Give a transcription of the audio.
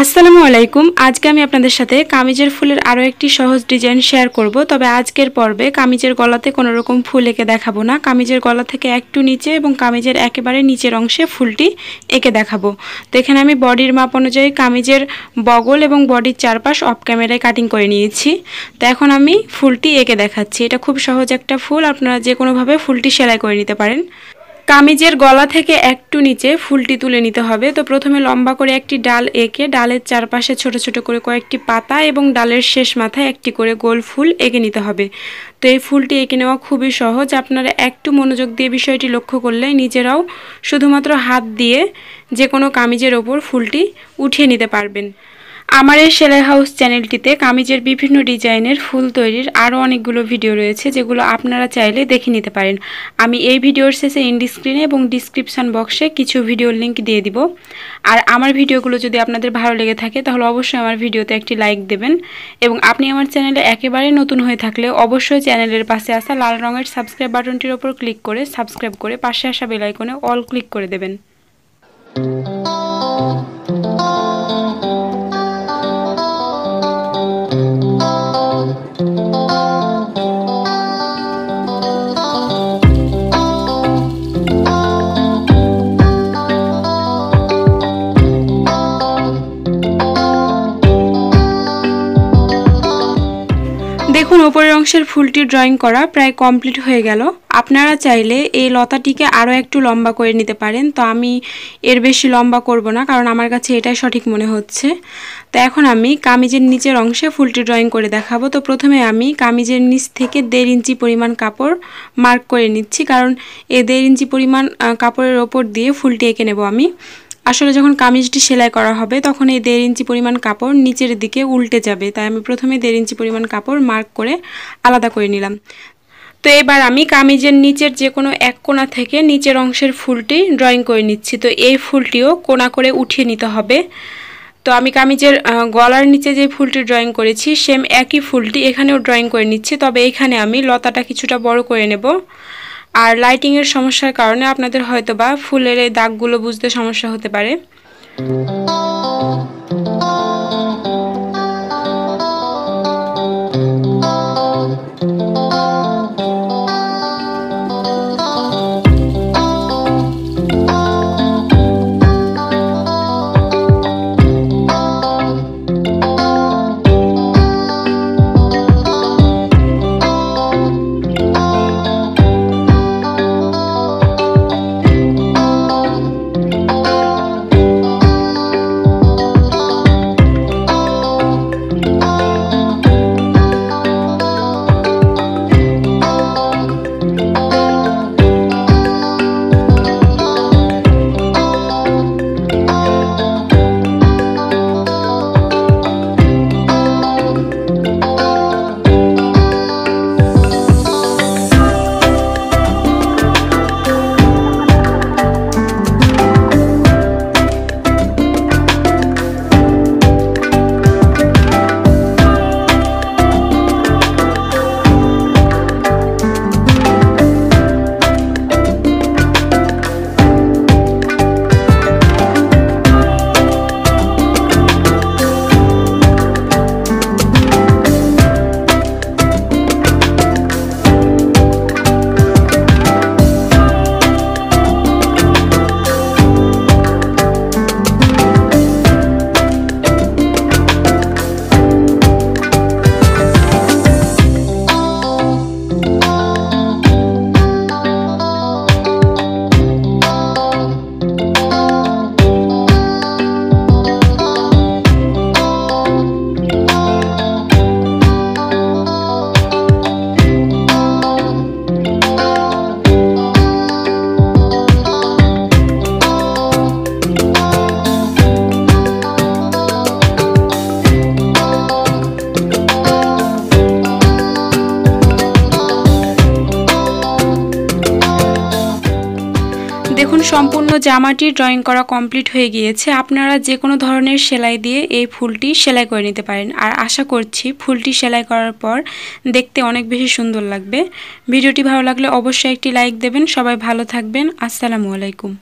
আসসালামু আলাইকুম। আজকে আমি আপনাদের সাথে কামিজের ফুলের আরও একটি সহজ ডিজাইন শেয়ার করব। তবে আজকের পর্বে কামিজের গলাতে কোনো রকম ফুল এঁকে দেখাবো না। কামিজের গলা থেকে একটু নিচে এবং কামিজের একেবারে নিচের অংশে ফুলটি এঁকে দেখাবো। তো এখানে আমি বডির মাপ অনুযায়ী কামিজের বগল এবং বডির চারপাশ অফ ক্যামেরায় কাটিং করে নিয়েছি। তো এখন আমি ফুলটি এঁকে দেখাচ্ছি। এটা খুব সহজ একটা ফুল, আপনারা যে কোনোভাবে ফুলটি সেলাই করে নিতে পারেন। কামিজের গলা থেকে একটু নিচে ফুলটি তুলে নিতে হবে। তো প্রথমে লম্বা করে একটি ডাল এঁকে ডালের চারপাশে ছোট ছোট করে কয়েকটি পাতা এবং ডালের শেষ মাথায় একটি করে গোল ফুল এঁকে নিতে হবে। তো এই ফুলটি এঁকে নেওয়া খুবই সহজ, আপনারা একটু মনোযোগ দিয়ে বিষয়টি লক্ষ্য করলে নিজেরাও শুধুমাত্র হাত দিয়ে যে কোনো কামিজের ওপর ফুলটি উঠিয়ে নিতে পারবেন। আমার এই সেলাই হাউস চ্যানেলটিতে কামিজের বিভিন্ন ডিজাইনের ফুল তৈরির আরও অনেকগুলো ভিডিও রয়েছে, যেগুলো আপনারা চাইলে দেখে নিতে পারেন। আমি এই ভিডিওর শেষে এন্ড স্ক্রিনে এবং ডিসক্রিপশান বক্সে কিছু ভিডিওর লিঙ্ক দিয়ে দিব। আর আমার ভিডিওগুলো যদি আপনাদের ভালো লেগে থাকে তাহলে অবশ্যই আমার ভিডিওতে একটি লাইক দেবেন। এবং আপনি আমার চ্যানেলে একেবারে নতুন হয়ে থাকলে অবশ্যই চ্যানেলের পাশে আসা লাল রঙের সাবস্ক্রাইব বাটনটির ওপর ক্লিক করে সাবস্ক্রাইব করে পাশে আসা বেল আইকনে অল ক্লিক করে দেবেন। দেখুন, উপরের অংশের ফুলটি ড্রয়িং করা প্রায় কমপ্লিট হয়ে গেল। আপনারা চাইলে এই লতাটিকে আরও একটু লম্বা করে নিতে পারেন। তো আমি এর বেশি লম্বা করব না, কারণ আমার কাছে এটাই সঠিক মনে হচ্ছে। তো এখন আমি কামিজের নিচের অংশে ফুলটি ড্রয়িং করে দেখাবো। তো প্রথমে আমি কামিজের নিচ থেকে 1.5 ইঞ্চি পরিমাণ কাপড় মার্ক করে নিচ্ছি, কারণ এই 1.5 ইঞ্চি পরিমাণ কাপড়ের ওপর দিয়ে ফুলটি এঁকে নেব আমি। আসলে যখন কামিজটি সেলাই করা হবে তখন এই 1.5 ইঞ্চি পরিমাণ কাপড় নিচের দিকে উল্টে যাবে, তাই আমি প্রথমে 1.5 ইঞ্চি পরিমাণ কাপড় মার্ক করে আলাদা করে নিলাম। তো এবার আমি কামিজের নিচের যে কোনো এক কোণা থেকে নিচের অংশের ফুলটি ড্রয়িং করে নিচ্ছি। তো এই ফুলটিও কোণা করে উঠিয়ে নিতে হবে। তো আমি কামিজের গলার নিচে যে ফুলটি ড্রয়িং করেছি সেম একই ফুলটি এখানেও ড্রয়িং করে নিচ্ছি, তবে এখানে আমি লতাটা কিছুটা বড় করে নেব। আর লাইটিংয়ের সমস্যার কারণে আপনাদের হয়তোবা ফুলের এই দাগগুলো বুঝতে সমস্যা হতে পারে। দেখুন, সম্পূর্ণ জামাটি ড্রয়িং করা কমপ্লিট হয়ে গিয়েছে। আপনারা যে কোনো ধরনের সেলাই দিয়ে এই ফুলটি সেলাই করে নিতে পারেন। আর আশা করছি ফুলটি সেলাই করার পর দেখতে অনেক বেশি সুন্দর লাগবে। ভিডিওটি ভালো লাগলে অবশ্যই একটি লাইক দেবেন। সবাই ভালো থাকবেন। আসসালামু আলাইকুম।